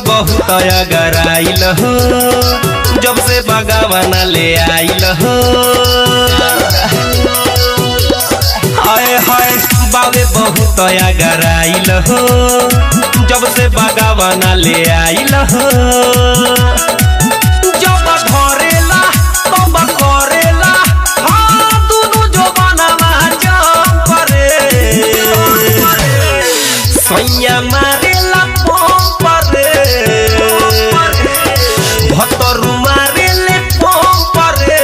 बहुत अगराइल हो जब से बगावना ले आइल हो। हाय हाय बावे बहुत अगराइल हो जब से बगावना ले आइल हो। जब धरेला तब करेला हाँ दुनु जवाना जम करे सैया मारेला पंप रे भतरू मारेले पंप रे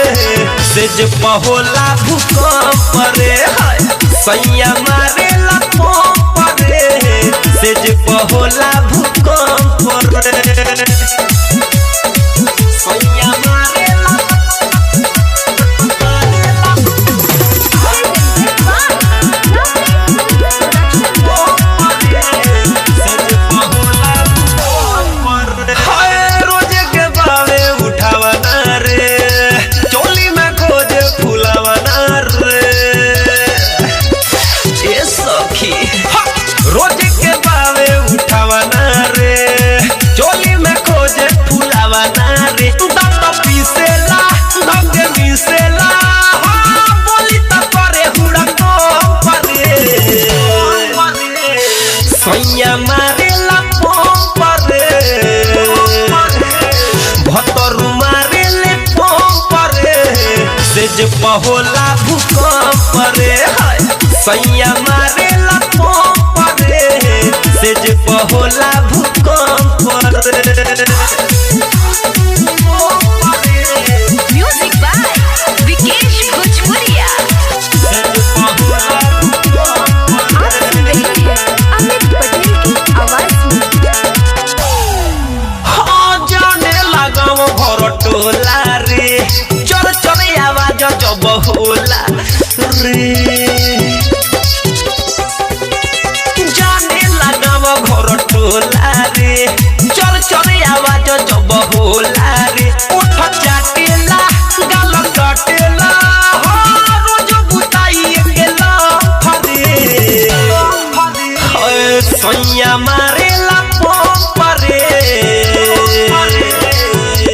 सेज पहोला भूकंप रे सैया मारेला पंप रे सेज पहोला भूकंप रे सैया मारेला रोज के बावे उठावना रे चोली में खोजे फुलावना रे दम पीसेला दम के मिसेला हाँ बोली तो करे हुड़को परे सैया मारेला पंप रे भतरू मारेले पंप रे सेज पहोला भूकंप रे सैया मारेला पंप रे सेज पहोला भूकंप रे। म्यूजिक बाय विकेश भोजपुरिया। आप सुन रहे हैं अमित पटेल की आवाज में। हाँ जाने लगा घर टोला रे चल चल आवाज जब होला रे घर टोला रे चल चल आवाज जब होला रे उठ चाटेला गाल कटेला रोज बुताई गेला फरे सैया मारेला पंप रे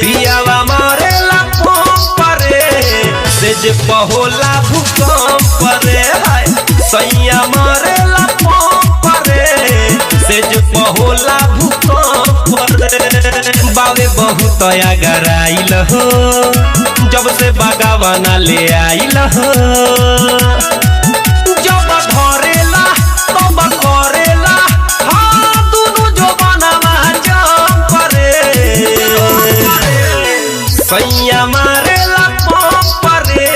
पियावा मारेला पंप रे सेज पहोला भूकंप रे सैया मारेला पंप रे सेज पहोला भूकंप रे बावे बहुत अगराइल हो जब से बगावना ले आइल हो। जब धरेला तब करेला हाँ दुनु जवाना जम करे सैया मारेला पंप रे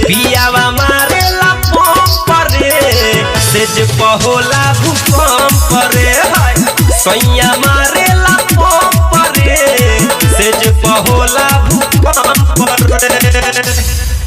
पियावा मारेला पंप रे सेज पहोला भूकंप रे सैया मारेला पंप रे सेज पहोला भूकंप रे।